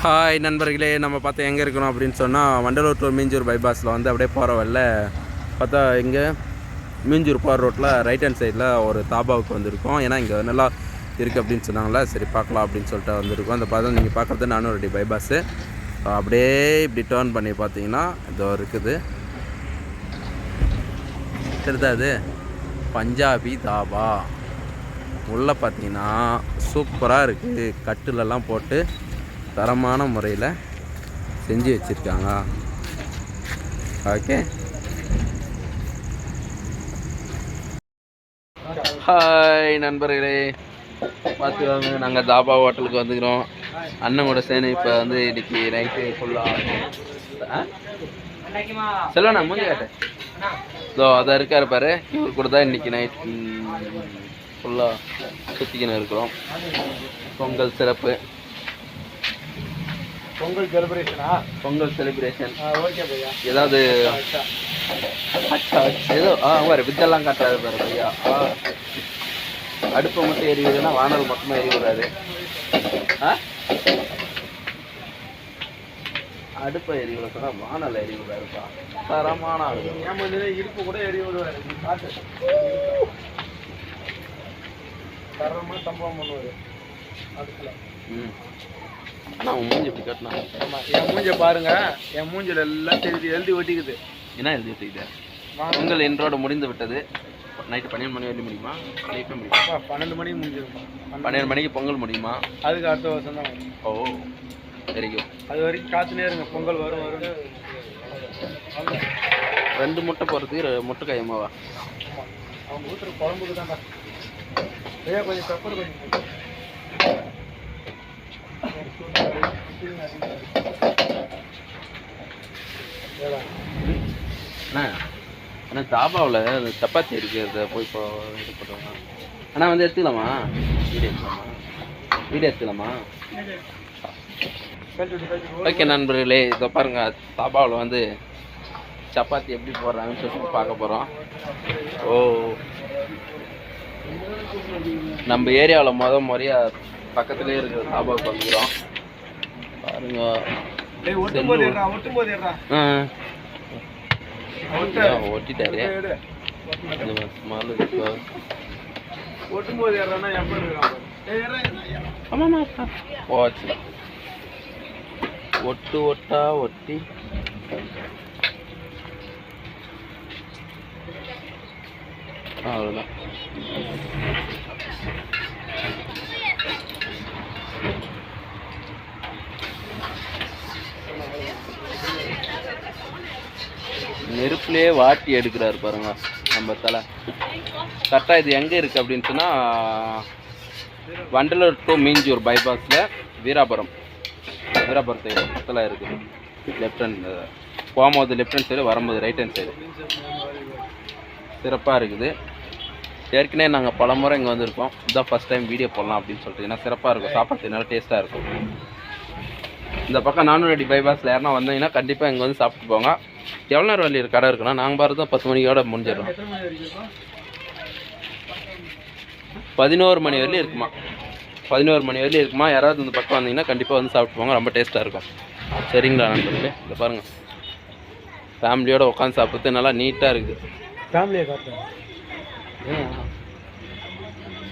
Hi நண்பர்களே, நம்ம பார்த்தா எங்கே இருக்கணும் அப்படின்னு சொன்னால் வண்டலூர் டு மீஞ்சூர் பைபாஸில் வந்து அப்படியே போகிற வரல பார்த்தா இங்கே மீஞ்சூர் போகிற ரோட்டில் ரைட் ஹேண்ட் சைடில் ஒரு தாபாவுக்கு வந்திருக்கோம். ஏன்னா இங்கே நல்லா இருக்குது அப்படின்னு சொன்னாங்களே, சரி பார்க்கலாம் அப்படின்னு சொல்லிட்டு வந்திருக்கோம். அந்த பார்த்தா நீங்கள் பார்க்குறது நானூறு பைபாஸு. அப்படியே இப்படி டேர்ன் பண்ணி பார்த்தீங்கன்னா இதோ இருக்குது, தெரியுதா அது பஞ்சாபி தாபா. உள்ளே பார்த்தீங்கன்னா சூப்பராக இருக்குது, கட்டிலெல்லாம் போட்டு தரமான முறையில் செஞ்சு வச்சுருக்காங்க. ஓகே, ஹாய் நண்பர்களே, பார்த்துக்கோங்க நாங்கள் தாபா ஹோட்டலுக்கு வந்துக்கிறோம். அண்ணன் கூட சேர்ந்து இப்போ வந்து இன்னைக்கு நைட்டு ஃபுல்லாக செல்வண்ணா மூஞ்சி காட்டு இதோ அதை இருக்கார் பாரு, இவர் கூட தான் இன்றைக்கி நைட் ஃபுல்லாக சுற்றிக்கின்னு இருக்கிறோம். பொங்கல் சிறப்பு, பொங்கல் செலிப்ரேஷனா? பொங்கல் செலிப்ரேஷன். ஓகே பையா. ஏதாவது ஏதோ வேறு வித்தெல்லாம் காட்டுறாரு பாரு பையா. அடுப்பை மட்டும் எரிவுதுன்னா வானல் மொத்தமாக எரிவுறாரு. அடுப்பை எரிவுல சொன்னா வானல் எரிவுறாருப்பா. தரமான ஆளு. இருப்பு கூட எரி விடுவாரு. காட்டு தரமாக சம்பவம் பண்ணுவார் அதுக்குள்ள. ஆனால் அவன் மூஞ்சி எப்படி கட்டினா? ஆமாம், என் மூஞ்சை பாருங்க, என் மூஞ்சில் எல்லாம் எழுதி ஒட்டிக்குது. என்ன எழுதி ஒட்டிக்குது? பொங்கல் இன்றோட முடிந்து விட்டது. நைட்டு 12 மணி வரையும் முடியுமா? நைட்டு முடியுமா? 12 மணிக்கு முடிஞ்சிருமா? 12 மணிக்கு பொங்கல் முடியுமா? அதுக்கு அடுத்த வருஷம் தான். ஓ வெரி குட். அது வரைக்கும் காத்துனே இருங்க, பொங்கல் வரும் வரும். 2 முட்டை போகிறதுக்கு முட்டை கையமாவா? அவங்க ஊற்றுற குழம்புக்கு தான்டா. ஐயா கொஞ்சம் பெப்பர் கொஞ்சம். அண்ணா தாபாவில் அந்த சப்பாத்தி இருக்குது, போய் இப்போ இது பண்ணுவாங்க. ஆனால் வந்து எடுத்துக்கலாமா? வீடியோ எடுத்துக்கலாமா? ஓகே நண்பர்களே, இதை பாருங்க, தாபாவில் வந்து சப்பாத்தி எப்படி போடுறாங்கன்னு சொல்லிட்டு பார்க்க போகிறோம். ஓ, நம்ம ஏரியாவில் முறையாக பக்கத்துலேயே இருக்கிற தாபாவுக்கு வந்துக்கிறோம். பாருங்க, ஒட்டிட்டாரு. போச்சு, ஒட்டு ஒட்டா ஒட்டி அவ்வளோதான். நெருப்புலேயே வாட்டி எடுக்கிறாரு பாருங்க நம்ம தலை. கரெக்டாக இது எங்கே இருக்குது அப்படின்னு சொன்னால் வண்டலூர் டு மீஞ்சூர் பைபாஸில் வீராபுரம் சைடு பக்கத்தில் இருக்குது. லெஃப்ட் ஹேண்ட் போகும்போது லெஃப்ட் ஹேண்ட் சைடு, வரும்போது ரைட் ஹேண்ட் சைடு. சிறப்பாக இருக்குது. ஏற்கனவே நாங்கள் பல முறை இங்கே வந்திருக்கோம். இதுதான் ஃபஸ்ட் டைம் வீடியோ போடலாம் அப்படின்னு சொல்லிட்டு. ஏன்னா சிறப்பாக இருக்கும், சாப்பாடு நல்லா டேஸ்ட்டாக இருக்கும். இந்த பக்கம் 400 பைபாஸில் யாருன்னா வந்தீங்கன்னா கண்டிப்பாக இங்கே வந்து சாப்பிட்டு போங்க. எவ்வளோ நேரம் வழி கடை இருக்குன்னா நாங்கள் பாரு தான் 10 மணியோட முடிஞ்சிடறோம். 11 மணி வரையிலும் இருக்குமா? 11 மணி வரையிலும் இருக்குமா? யாராவது இந்த பக்கம் வந்தீங்கன்னா கண்டிப்பாக வந்து சாப்பிட்டு போங்க, ரொம்ப டேஸ்ட்டாக இருக்கும். சரிங்களா நண்பர்களே? இதை பாருங்கள், ஃபேமிலியோடு உட்காந்து சாப்பிட்றது நல்லா நீட்டாக இருக்குது. ஃபேமிலியை காட்டுறேன்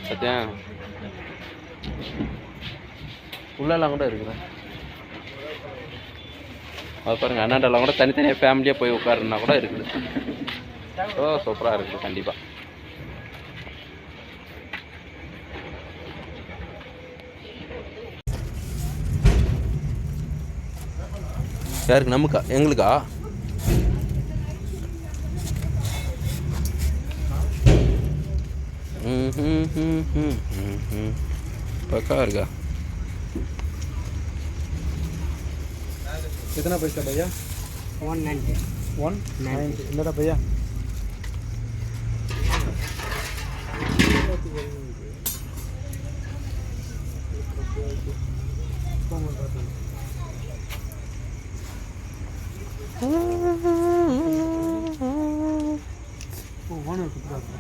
சத்தியா உள்ளெல்லாம் கூட இருக்குதா? அது பாருங்கள், அண்ணாண்டெல்லாம் கூட தனித்தனியாக ஃபேமிலியாக போய் உட்காருன்னா கூட இருக்குது. ஓ சூப்பராக இருக்குது கண்டிப்பாக. யாருக்கு? நமக்கா? எங்களுக்கா? பக்கா இருக்கா? कितना पैसा भैया? 190. 190 என்னடா भैया? ஓனர் கொடுத்தாரு.